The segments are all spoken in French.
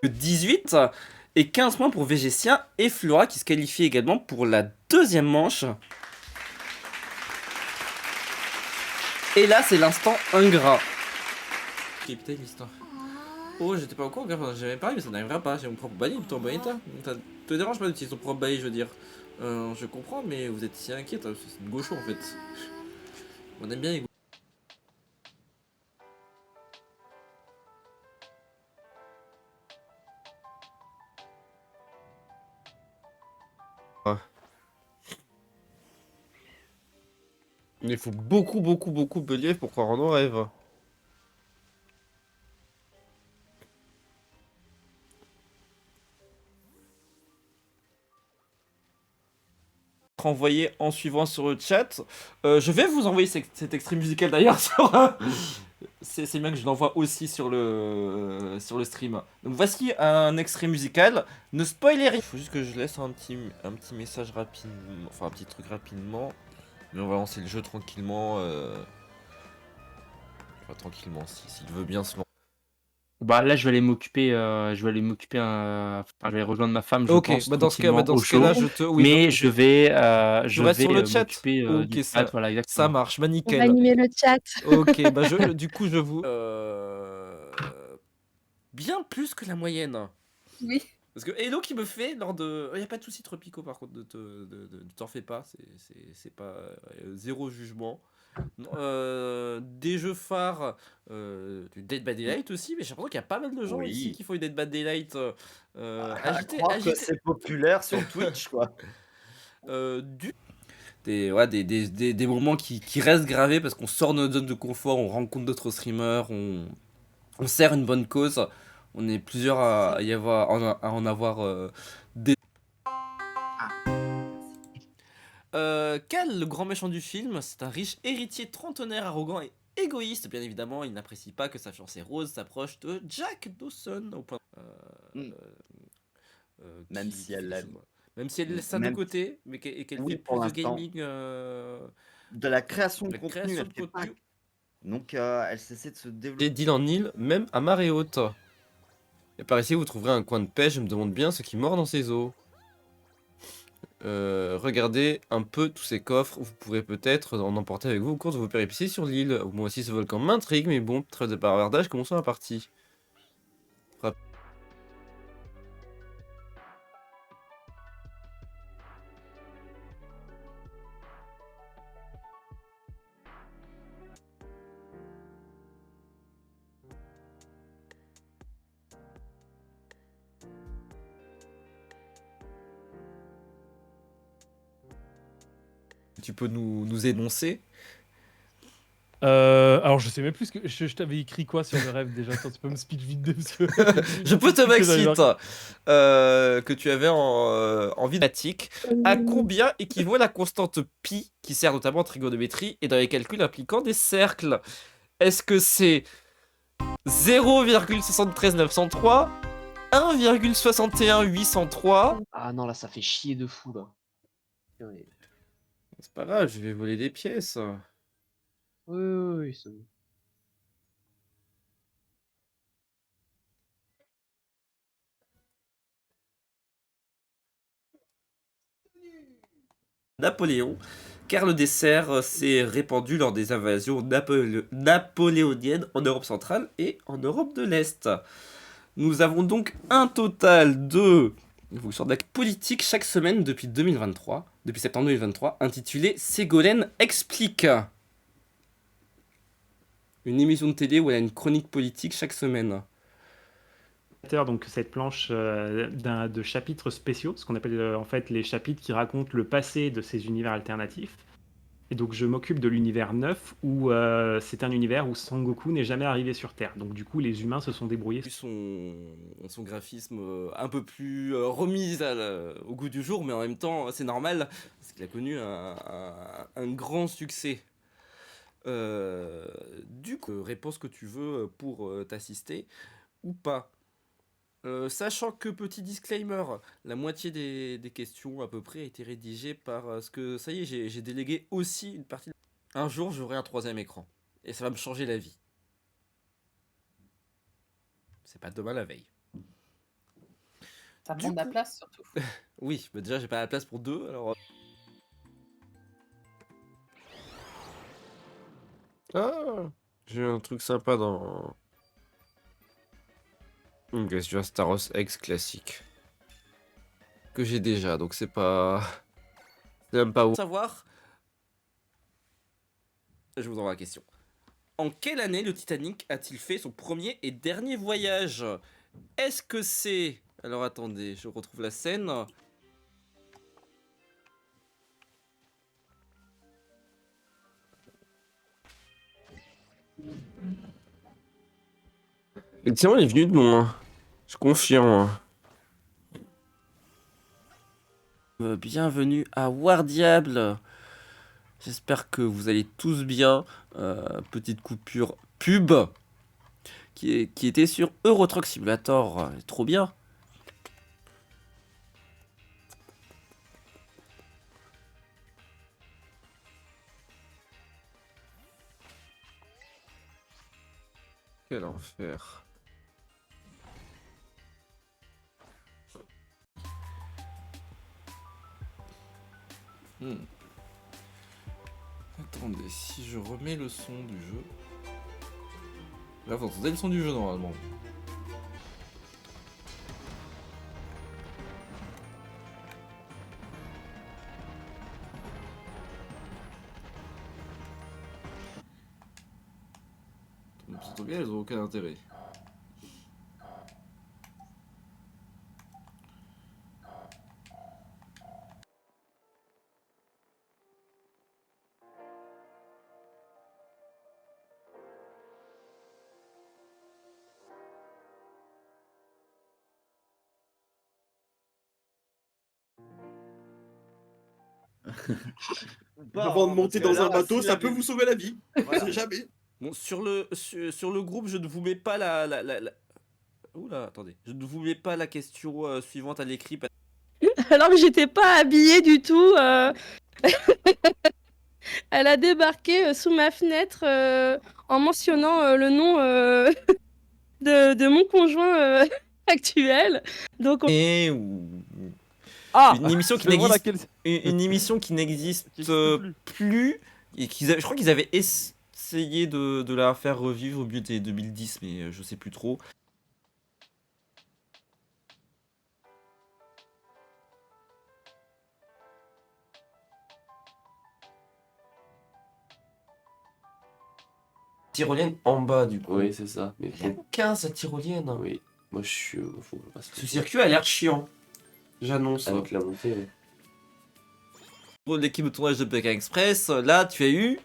18 et 15 points pour Végétien et Flora qui se qualifient également pour la deuxième manche. Et là, c'est l'instant ingrat. Ok, putain, l'histoire. Oh, j'étais pas au courant, j'avais parlé, mais ça n'arrivera pas. J'ai mon propre balai, ton balai, ça te dérange pas d'utiliser ton propre balai, je veux dire. Je comprends, mais vous êtes si inquiète, c'est une gaucho en fait. On aime bien les gauchos. Il faut beaucoup de lièvres pour croire en nos rêves. Envoyé en suivant sur le chat. Je vais vous envoyer cet extrait musical d'ailleurs sur. C'est bien que je l'envoie aussi sur le stream. Donc voici un extrait musical. Ne spoilez rien. Il faut juste que je laisse un petit message rapidement. Enfin, un petit truc rapidement. Mais on va lancer le jeu tranquillement. Enfin, tranquillement, s'il veut bien se lancer. Bah là, je vais aller m'occuper. Enfin, je vais aller rejoindre ma femme, je Ok, pense, bah dans ce cas, tranquillement au chaud. là, je te. Oui, Mais tu restes sur le chat. m'occuper Ok, du chat. Voilà, ça exactement. marche, bah On va nickel. animer le chat. Ok, bah du coup, je vous. Bien plus que la moyenne. Oui. Parce que Hello qui me fait lors de. Y a pas de soucis Tropico par contre, t'en fais pas, c'est pas. Zéro jugement. Non, des jeux phares, du Dead by Daylight aussi, mais j'ai l'impression qu'il y a pas mal de gens ici Oui. qui font du Dead by Daylight. À croire que c'est populaire sur Twitch, quoi. Des moments qui restent gravés parce qu'on sort de notre zone de confort, on rencontre d'autres streamers, on sert une bonne cause. On est plusieurs à en avoir des. Cal, le grand méchant du film, c'est un riche héritier trentenaire, arrogant et égoïste. Bien évidemment, il n'apprécie pas que sa fiancée Rose s'approche de Jack Dawson au point. Mm. Même si elle l'aime. Même si elle laisse ça de Même côté, mais qu'elle oui, fait pour plus de l'instant. gaming. De la création de La contenu, création elle de fait pas. contenu. Donc, elle s'essaie de se développer. D'île en île, même à marée haute. Et par ici, vous trouverez un coin de pêche, je me demande bien ce qui mord dans ces eaux. Regardez un peu tous ces coffres, vous pourrez peut-être en emporter avec vous au cours de vos péripéties sur l'île. Moi aussi ce volcan m'intrigue, mais bon, trêve de bavardage, commençons la partie. Tu peux nous énoncer? Alors je sais même plus ce que je t'avais écrit quoi sur le rêve déjà. Attends, tu peux me speed vite parce que Je peux te que j'avais maxite que tu avais en vidéatique. À combien équivaut la constante pi qui sert notamment en trigonométrie et dans les calculs impliquant des cercles? Est-ce que c'est 0,73903, 1,61803? Ah non, là, ça fait chier de fou, là. Oui, C'est pas grave, je vais voler des pièces. oui, c'est bon. Napoléon, car le dessert s'est répandu lors des invasions napoléoniennes en Europe centrale et en Europe de l'Est. Nous avons donc un total de évolution de la politique chaque semaine depuis 2023, depuis septembre 2023, intitulé Ségolène explique. Une émission de télé où elle a une chronique politique chaque semaine. donc cette planche de chapitres spéciaux, ce qu'on appelle en fait les chapitres qui racontent le passé de ces univers alternatifs. Et donc je m'occupe de l'univers 9 où c'est un univers où Sangoku n'est jamais arrivé sur Terre. Donc du coup les humains se sont débrouillés. Son graphisme un peu plus remis au goût du jour, mais en même temps c'est normal parce qu'il a connu un grand succès. Du coup, réponse que tu veux pour t'assister ou pas. Sachant que, petit disclaimer, la moitié des questions à peu près a été rédigée par ce que, ça y est, j'ai délégué aussi une partie. Un jour, j'aurai un troisième écran. Et ça va me changer la vie. C'est pas demain la veille. Ça Du prend de la coup- place surtout. Oui, bah déjà j'ai pas la place pour deux, alors... Ah, j'ai un truc sympa dans... Une question Staros X classique. Que j'ai déjà, donc c'est pas... C'est même pas où. Savoir... Je vous envoie la question. En quelle année le Titanic a-t-il fait son premier et dernier voyage? Est-ce que c'est... Alors attendez, je retrouve la scène. Effectivement, il est venu de loin. Je confirme. Bienvenue à War Diable. J'espère que vous allez tous bien. Petite coupure pub qui était sur Euro Truck Simulator. Trop bien. Quel enfer. Attendez, si je remets le son du jeu... Là, vous entendez le son du jeu normalement. Ça tombe bien, elles ont aucun intérêt. Avant de monter dans un bateau, ça peut vous sauver la vie. On sait jamais. Bon, sur le groupe, je ne vous mets pas Oula, attendez. Je ne vous mets pas la question suivante à l'écrit. Alors que j'étais pas habillée du tout. Elle a débarqué sous ma fenêtre en mentionnant le nom de mon conjoint actuel. Donc, Une émission qui n'existe une émission qui n'existe plus. Et je crois qu'ils avaient essayé de la faire revivre au milieu des 2010, mais je sais plus trop. Tyrolienne en bas, du coup. Oui, c'est ça. Mais Il y a 15 à tyrolienne. oui, moi je suis. Faut pas se Ce circuit a l'air chiant. J'annonce. avec la montée. Ouais. Pour l'équipe de tournage de Pékin Express, là tu as eu.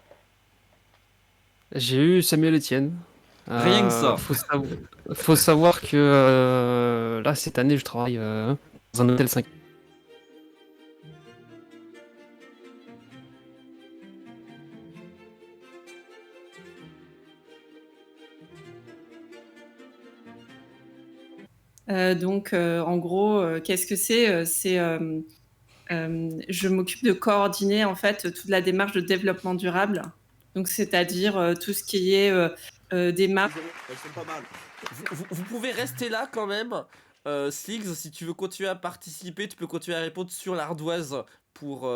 J'ai eu Samuel Etienne. Rien que ça. Faut savoir que là, cette année, je travaille dans un hôtel 5. Donc, en gros, qu'est-ce que c'est? Je m'occupe de coordonner en fait toute la démarche de développement durable. Donc, c'est-à-dire tout ce qui est démarche. Elles sont pas mal. Vous pouvez rester là quand même. Sliggs, si tu veux continuer à participer, tu peux continuer à répondre sur l'ardoise pour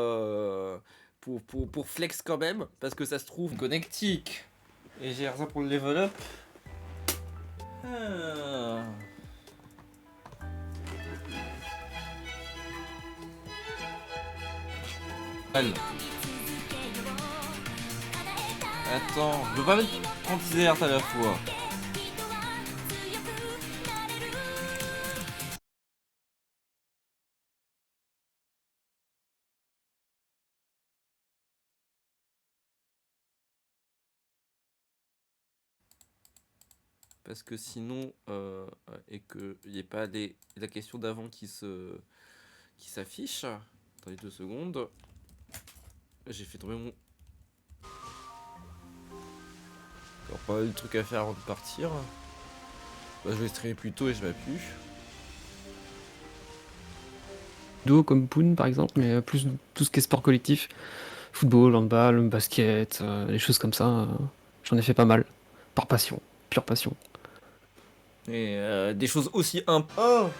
flex quand même, parce que ça se trouve connectique. Et j'ai ça pour le level up. Ah. Allez. Attends, je peux pas mettre 36 Hz à la fois. Parce que sinon, et qu'il n'y ait pas la question d'avant qui s'affiche. Attendez 2 secondes. J'ai fait tomber mon... Encore pas mal de trucs à faire avant de partir. Bah, je vais streamer plus tôt et je m'appuie. Duo comme Poon, par exemple, mais plus tout ce qui est sport collectif. Football, handball, basket, les choses comme ça. J'en ai fait pas mal. Par passion. Pure passion. Et des choses aussi Oh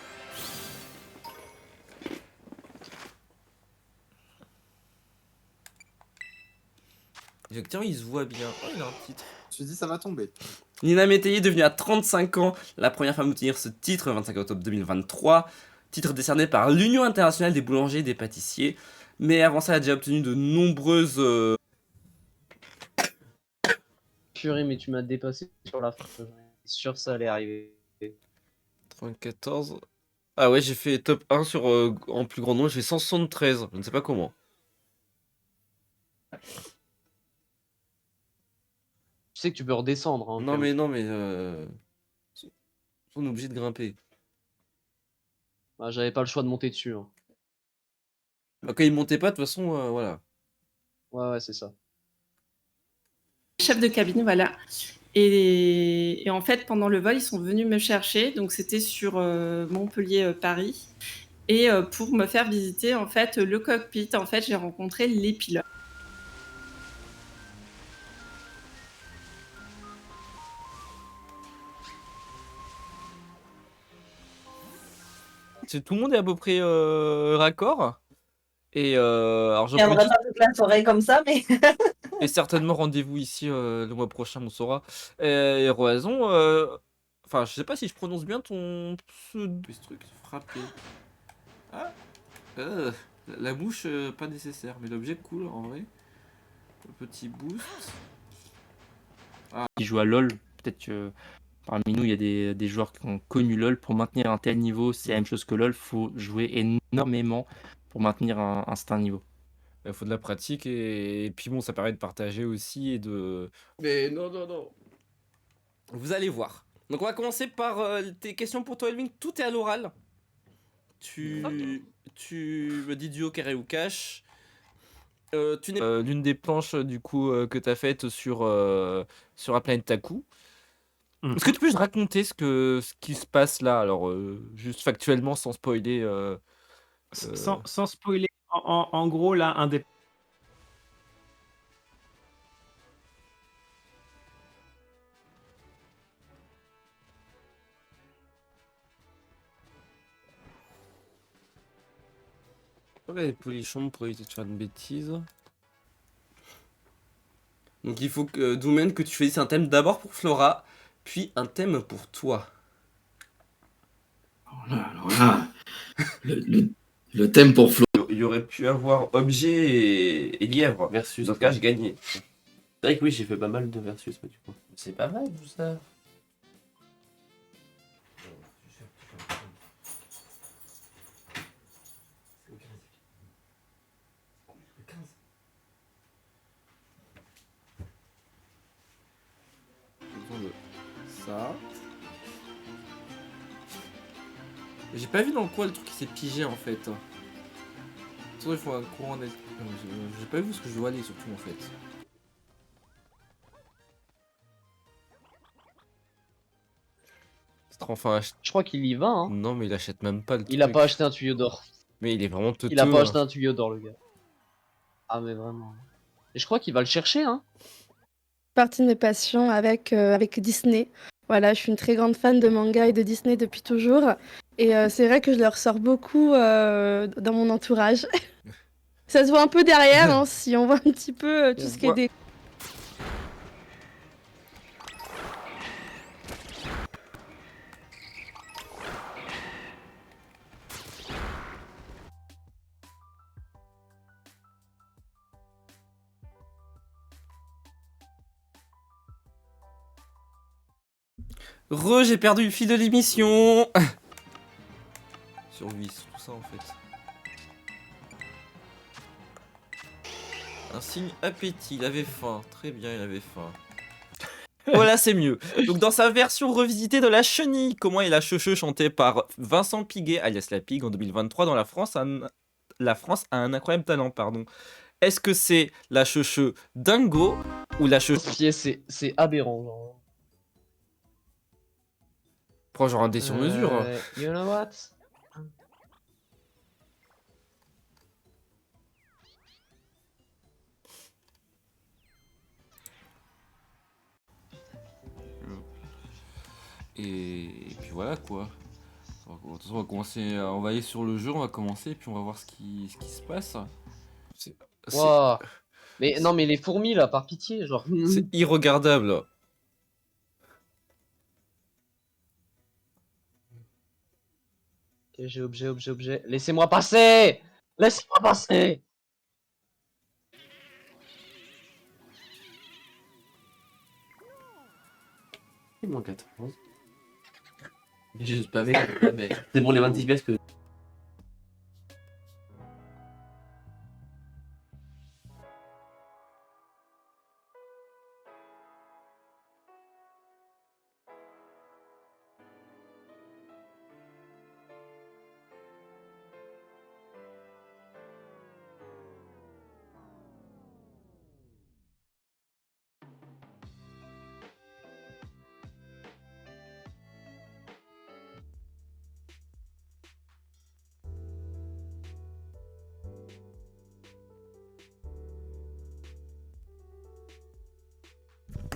Tiens, il se voit bien. Oh, il a un titre. Je me suis dit, ça va tomber. Nina Métayer, devenue à 35 ans la première femme à obtenir ce titre le 25 octobre 2023. Titre décerné par l'Union internationale des boulangers et des pâtissiers. Mais avant ça, elle a déjà obtenu de nombreuses... Purée, mais tu m'as dépassé sur la fin. Sûr, ça allait arriver. 94. Ah ouais, j'ai fait top 1 sur en plus grand nombre, j'ai fait 173. Je ne sais pas comment. Tu sais que tu peux redescendre. Hein, Non mais on est obligé de grimper. Bah, j'avais pas le choix de monter dessus. Hein. Bah, quand il montait pas, de toute façon, voilà. Ouais, c'est ça. Chef de cabine, voilà. Et en fait, pendant le vol, ils sont venus me chercher. Donc, c'était sur Montpellier-Paris. Et pour me faire visiter, en fait, le cockpit, en fait, j'ai rencontré les pilotes. Tout le monde est à peu près raccord. Et alors je viendrai pas toute la soirée comme ça, mais. Et certainement rendez-vous ici le mois prochain, on saura. Et Roison, enfin, je sais pas si je prononce bien ton pseudo. Ce truc, frapper. Ah, la mouche, pas nécessaire, mais l'objet cool en vrai. Un petit boost. Qui joue à LoL, peut-être que parmi nous, il y a des joueurs qui ont connu LoL. Pour maintenir un tel niveau, c'est la même chose que LoL, faut jouer énormément pour maintenir un certain niveau. Il faut de la pratique et puis bon, ça permet de partager aussi et de... Mais non. Vous allez voir. Donc on va commencer par tes questions pour toi, Elvin. Tout est à l'oral. Tu me dis duo, carré ou cash. L'une des planches du coup que tu as faites sur la planète Taku. Est-ce que tu peux juste raconter ce qui se passe là, alors juste factuellement sans spoiler Sans spoiler, en gros là, un des... Ouais, Polichon pour éviter de faire une bêtise. Donc il faut que Doumen, que tu choisisses un thème d'abord pour Flora, puis un thème pour toi. Alors là, le thème pour Flo. Il y aurait pu avoir objet et lièvre. Versus. Dans ce cas, j'ai gagné. C'est vrai que oui, j'ai fait pas mal de versus, mais du coup. C'est pas mal tout ça. Ça. J'ai pas vu dans quoi le truc qui s'est pigé en fait. Il faut un courant net. J'ai pas vu ce que je dois aller surtout en fait. Enfin, Je crois qu'il y va. Hein. Non, mais il achète même pas le truc. Il a pas acheté un tuyau d'or. Mais il est vraiment teuteux. Il a pas acheté un tuyau d'or, le gars. Ah, mais vraiment. Et je crois qu'il va le chercher, hein. Partie de mes passions avec Disney. Voilà, je suis une très grande fan de manga et de Disney depuis toujours. Et c'est vrai que je le ressors beaucoup dans mon entourage. Ça se voit un peu derrière, hein, si on voit un petit peu tout ce qui est des... J'ai perdu le fil de l'émission. Survie, c'est tout ça en fait. Un signe appétit, il avait faim. Très bien, il avait faim. Voilà, c'est mieux. Donc dans sa version revisitée de La Chenille, comment est la cheucheu chantée par Vincent Piguet, alias La Pigue, en 2023 dans la France a un incroyable talent, pardon. Est-ce que c'est la cheucheu dingo ou la cheucheu... C'est aberrant, genre. Prends genre un dé sur mesure. You know what? Et puis voilà quoi. De toute façon, on va commencer, on va aller sur le jeu, on va commencer et puis on va voir ce qui se passe. Mais non, mais les fourmis là, par pitié, genre. C'est irregardable. Ok, j'ai objet. Laissez-moi passer! Laissez-moi passer! Il manque 14. J'ai juste pas avec. C'est pour les 26 pièces que.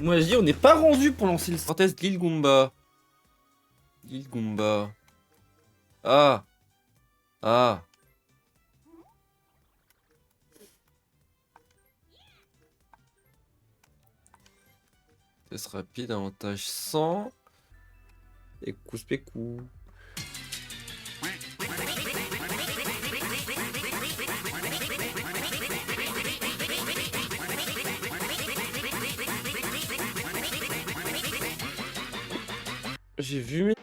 Moi je dis, on n'est pas rendu pour lancer le synthèse de l'île Goomba. L'île Goomba. Ah. Ah. Test rapide, avantage 100. Et coup spécou. J'ai vu mes...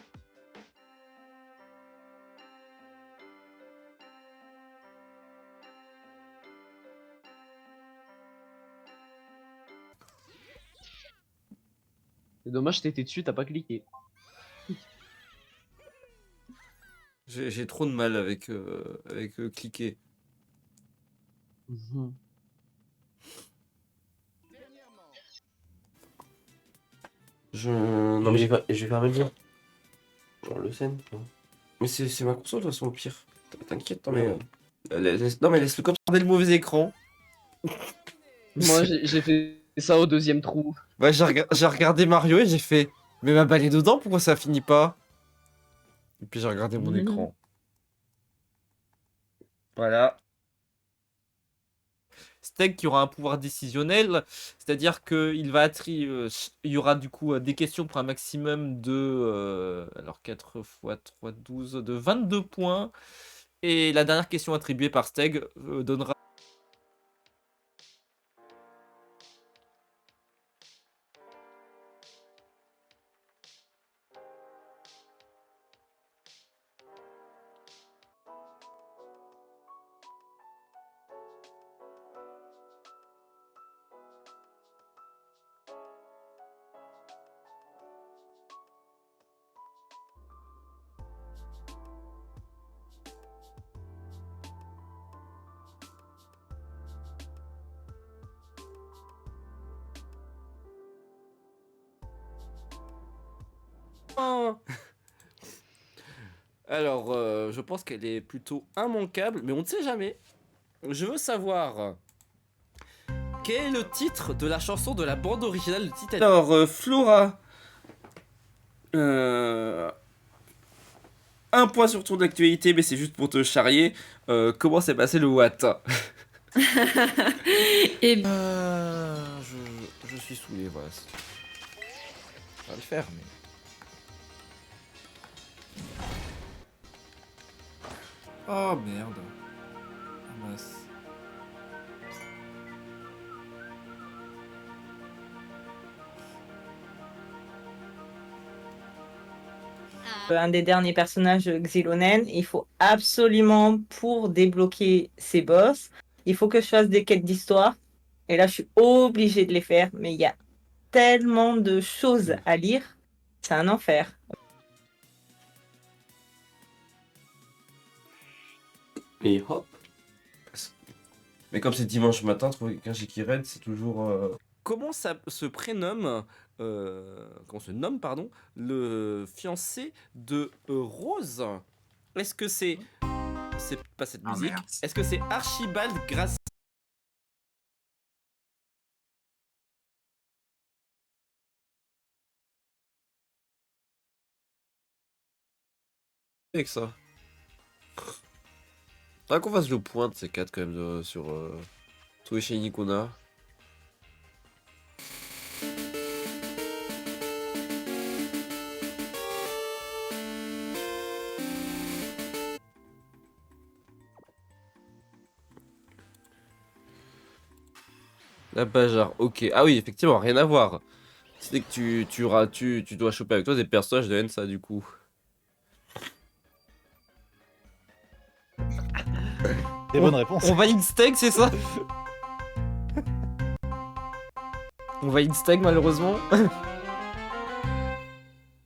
C'est dommage, t'étais dessus, t'as pas cliqué. J'ai trop de mal avec, cliquer. Non, mais je vais faire même dire. Genre le scène. Mais c'est ma console de toute façon, au pire. T'inquiète, non, mais. Non, mais laisse-le comme ça, regarder le mauvais écran. Moi, j'ai fait ça au deuxième trou. Ouais, j'ai regardé Mario et j'ai fait. Mais ma balle est dedans, pourquoi ça finit pas? Et puis j'ai regardé mon écran. Voilà. Steg qui aura un pouvoir décisionnel, c'est-à-dire qu'il va il y aura du coup des questions pour un maximum de alors 4 x 3, 12, de 22 points. Et la dernière question attribuée par Steg donnera... Alors, je pense qu'elle est plutôt immanquable, mais on ne sait jamais. Je veux savoir quel est le titre de la chanson de la bande originale de Titanic. Alors, Flora, un point sur ton actualité, mais c'est juste pour te charrier. Comment s'est passé le Watt? Et ben, Je suis saoulé, voilà. Ça va le faire, mais... Oh merde. Ramasse. Un des derniers personnages Xilonen, il faut absolument, pour débloquer ses boss, il faut que je fasse des quêtes d'histoire. Et là, je suis obligée de les faire, mais il y a tellement de choses à lire, c'est un enfer. Et hop. Mais comme c'est dimanche matin, trouver quelqu'un chez Kired, c'est toujours. Comment ça se prénomme, comment se nomme, pardon, le fiancé de Rose? Est-ce que c'est pas cette musique? Est-ce que c'est Archibald Grassi? Avec ça. Faudrait qu'on fasse le point de ces 4 quand même sur trouver chez Nikuna. La Bajar, ok. Ah oui, effectivement, rien à voir. C'est que tu dois choper avec toi des personnages de Hensa du coup. Des bonnes réponses. On valide steak, c'est ça? On valide steak, malheureusement.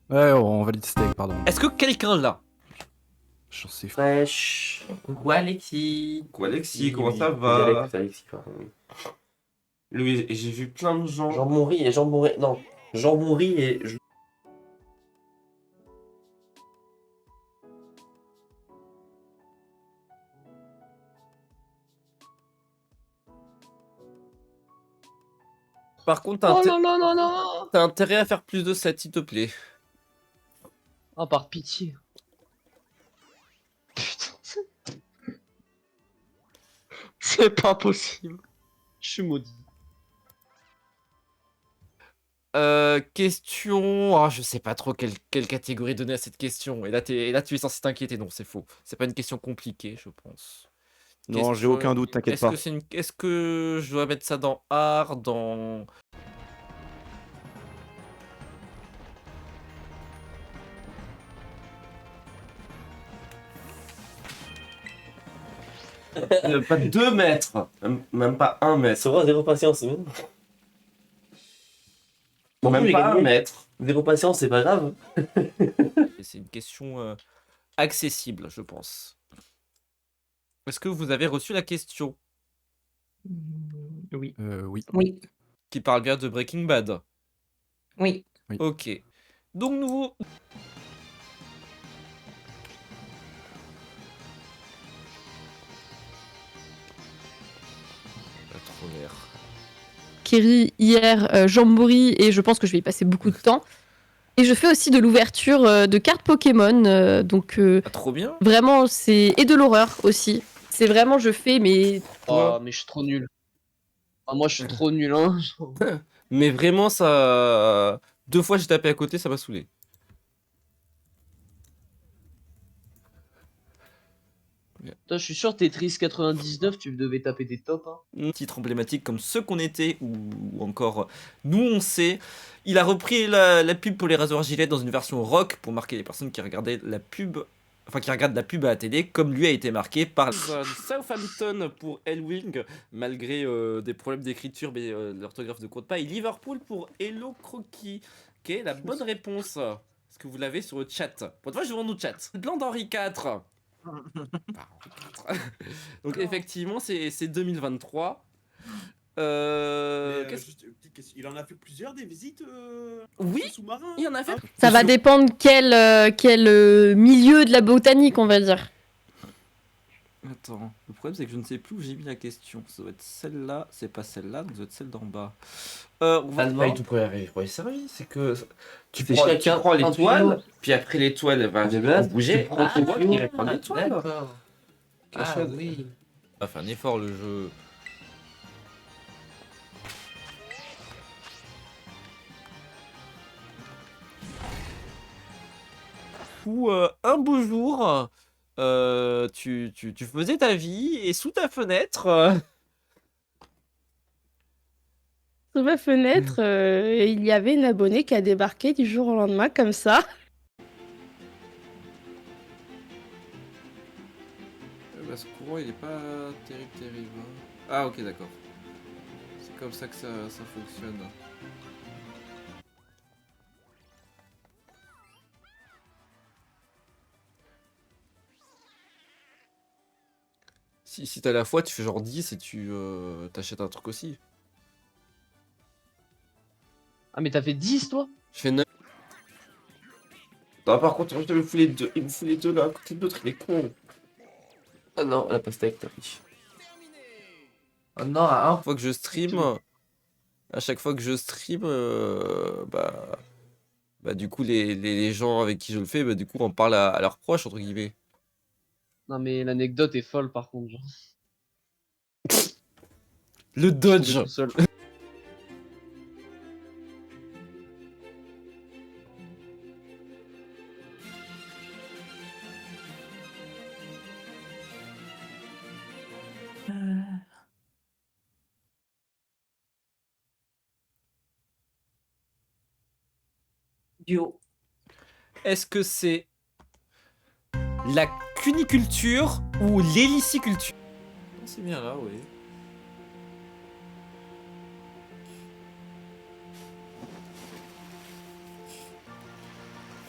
Ouais, on valide steak, pardon. Est-ce que quelqu'un l'a? J'en sais fou. Fresh. Coucou Alexis. Coucou Alexis, comment Oui, ça oui, va? Alexis, pardon, oui. Louis, j'ai vu plein de gens. Jambon-riz et jambon-riz. Non, jambon-riz et. Par contre, Oh non, non, non, non. t'as intérêt à faire plus de 7, s'il te plaît. Oh, par pitié. Putain. C'est pas possible. Je suis maudit. Question. Ah, je sais pas trop quelle catégorie donner à cette question. Et là, tu es censé t'inquiéter. Non, c'est faux. C'est pas une question compliquée, je pense. Non, j'ai aucun doute, t'inquiète pas. Est-ce que je dois mettre ça dans art, dans. Pas 2 mètres, même pas 1 mètre. Ça va, zéro patience, c'est bon. Bon, Même pas 1 mètre. Zéro patience, c'est pas grave. C'est une question accessible, je pense. Est-ce que vous avez reçu la question? Oui. Oui. Oui. Qui parle bien de Breaking Bad. Oui. Ok. Donc nous. Pas trop l'air. Kerry hier, Jamboree, et je pense que je vais y passer beaucoup de temps. Et je fais aussi de l'ouverture de cartes Pokémon, donc trop bien. vraiment c'est et de l'horreur aussi. C'est vraiment je fais mais Oh, mais je suis trop nul. Ah, moi, je suis trop nul, hein. Mais vraiment, ça. 2 fois j'ai tapé à côté, ça m'a saoulé. Toi, je suis sûr, Tetris 99, tu devais taper des tops. Hein. Titre emblématique comme ceux qu'on était, ou encore nous on sait. Il a repris la pub pour les rasoirs Gillette dans une version rock pour marquer les personnes qui regardaient la pub. Enfin, qui regardent la pub à la télé, comme lui a été marqué par Southampton pour Elwing, malgré des problèmes d'écriture, mais l'orthographe ne compte pas. Et Liverpool pour Hello Croquis. Quelle est la bonne réponse? Est-ce que vous l'avez sur le chat? Pour une fois, je demande au chat. Land Henri IV. Donc effectivement, c'est 2023. Juste une petite question. Il en a fait plusieurs des visites Oui, sous-marins. il y en a fait. ça va dépendre quel milieu de la botanique on va dire. Attends, le problème c'est que je ne sais plus où j'ai mis la question. Ça doit être celle-là, c'est pas celle-là, donc ça doit être celle d'en bas. Pas du tout pour y servir, c'est que Tu fais prends chacun un l'étoile, tuyau. puis après l'étoile elle va bouger. Tu prends ton toi tuyau. qui réponds l'étoile. D'accord. Ah oui. Ah, fait un effort le jeu. Où un beau jour, tu faisais ta vie et sous ta fenêtre. Sous ma fenêtre, il y avait une abonnée qui a débarqué du jour au lendemain comme ça. Ce courant il est pas terrible. Ah ok d'accord. C'est comme ça que ça fonctionne. Si t'as la foi, tu fais genre 10 et tu t'achètes un truc aussi. Ah, mais t'as fait 10 toi? Je fais 9. Non, par contre, je te fous les deux. Il me fout les deux là à côté de l'autre, il est con. Ah non, la pastèque, t'as riche. Oh non, à chaque fois que je stream, bah du coup les gens avec qui je le fais, bah du coup on parle à leurs proches entre guillemets. Non, mais l'anecdote est folle par contre. Genre. Le dodge. Tout seul. Duo. Est-ce que c'est la cuniculture ou l'héliciculture? C'est bien là, oui.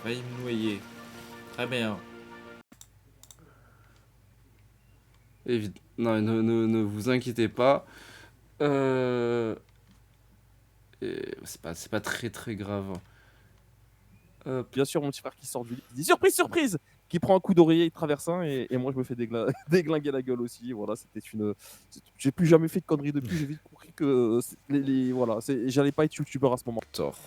Failli me noyer. Très bien. Non, ne vous inquiétez pas. C'est pas très très grave. Bien sûr, mon petit frère qui sort du lit, il dit surprise, surprise, qui prend un coup d'oreiller, il traverse un, et moi je me fais déglinguer la gueule aussi. Voilà, j'ai plus jamais fait de conneries depuis. J'ai vite compris que voilà, j'allais pas être youtubeur à ce moment. Tort.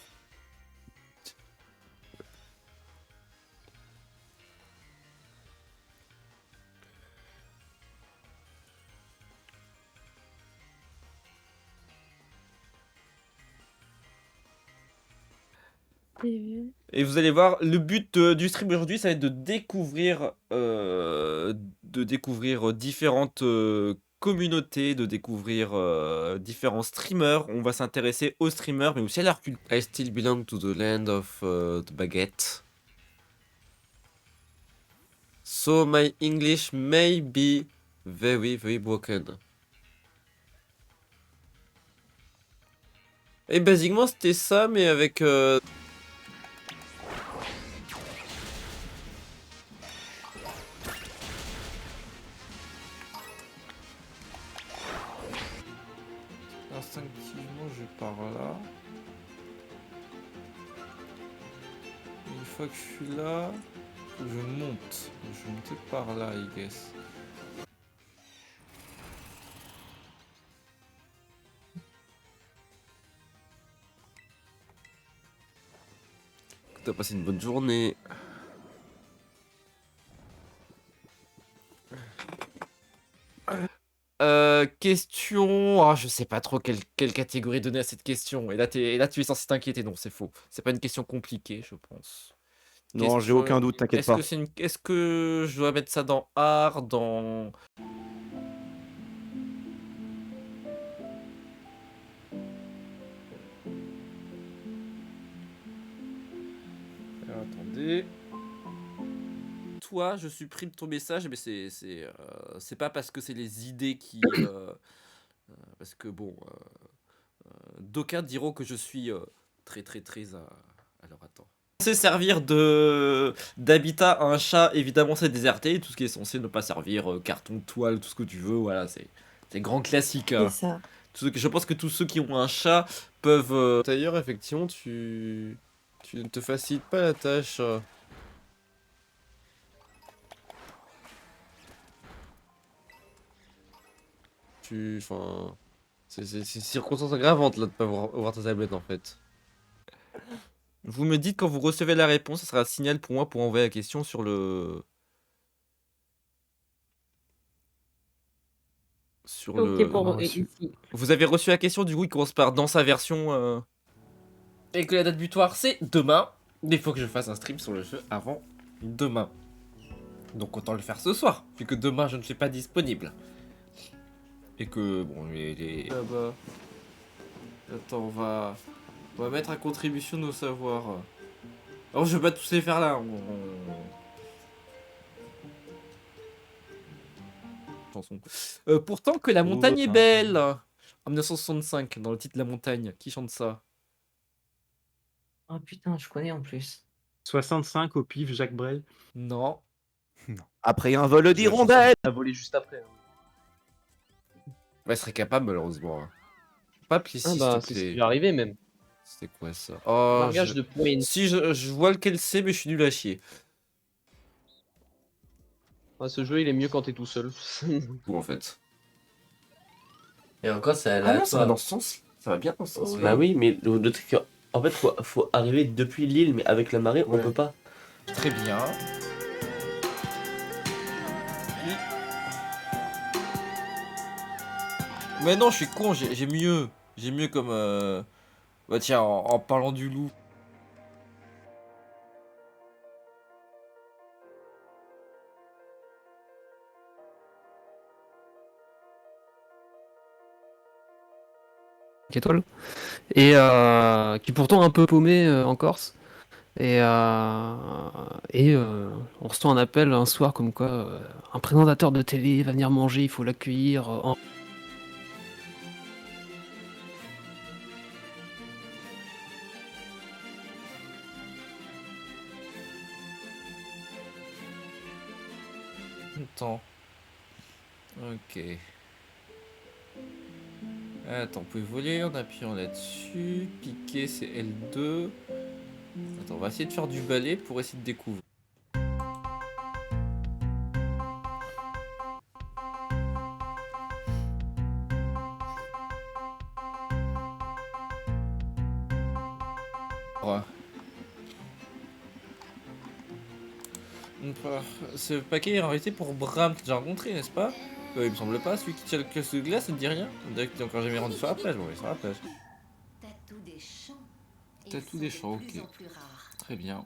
Et vous allez voir, le but du stream aujourd'hui, ça va être de découvrir différentes communautés, de découvrir différents streamers. On va s'intéresser aux streamers, mais aussi à leur culture. I still belong to the land of the baguette. So my English may be very, very broken. Et basiquement, c'était ça, mais avec... Instinctivement, je pars là. Une fois que je suis là, faut que je monte. Je vais monter par là, I guess. T'as passé une bonne journée. Question. Ah, je sais pas trop quelle catégorie donner à cette question. Et là, tu es censé t'inquiéter. Non, c'est faux. C'est pas une question compliquée, je pense. Non, j'ai aucun doute, t'inquiète pas. Est-ce que je dois mettre ça dans art, dans... Alors, attendez. Toi, je supprime ton message, mais c'est pas parce que c'est les idées qui... parce que bon... d'aucuns diront que je suis très... Alors attends. C'est servir d'habitat à un chat, évidemment c'est déserté, tout ce qui est censé ne pas servir, carton, toile, tout ce que tu veux, voilà, c'est grand classique. C'est ça. Je pense que tous ceux qui ont un chat peuvent... D'ailleurs, effectivement, tu ne te facilites pas la tâche. Enfin... C'est circonstance aggravante là de pas voir ta tablette en fait. Vous me dites quand vous recevez la réponse, ça sera un signal pour moi pour envoyer la question sur le... Ici. Vous avez reçu la question, du coup il commence par dans sa version... Et que la date butoir c'est demain. Il faut que je fasse un stream sur le jeu avant demain. Donc autant le faire ce soir, vu que demain je ne suis pas disponible. Et que bon Là-bas. Attends, on va mettre à contribution nos savoirs. Alors je vais pas tous les faire là. Chanson. Pourtant que la montagne est belle. En 1965, dans le titre La Montagne. Qui chante ça? Oh putain, je connais en plus. 65 au pif, Jacques Brel. Non. Après un vol d'hirondelle. Elle a volé juste après. Elle serait capable malheureusement. Pas Plessis, c'est ce qui lui est arrivé même. C'était quoi ça? Oh, Mariage de points. Si je vois lequel c'est, mais je suis nul à chier. Ce jeu il est mieux quand t'es tout seul. Ou en fait. Et encore, ça Ah non, ça va dans ce sens. Ça va bien dans ce sens. Bah oui, mais le truc, en fait, faut arriver depuis l'île, mais avec la marée, on peut pas. Très bien. Mais non, je suis con, j'ai mieux. J'ai mieux comme... Bah tiens, en parlant du loup. étoile, et qui est pourtant un peu paumé en Corse. On reçoit un appel un soir comme quoi un présentateur de télé va venir manger, il faut l'accueillir. Attends. Ok. Attends, vous pouvez voler en appuyant là-dessus. Piquer, c'est L2. Attends, on va essayer de faire du balai pour essayer de découvrir. Ouais. Ce paquet est en réalité pour Bram que j'ai rencontré, n'est-ce pas? Il me semble pas, celui qui tient le kiosque de glace, ça ne dit rien. On dirait que t'es encore jamais rendu sur la plage, bon, sur la plage. Tatou des champs, ok. Très bien.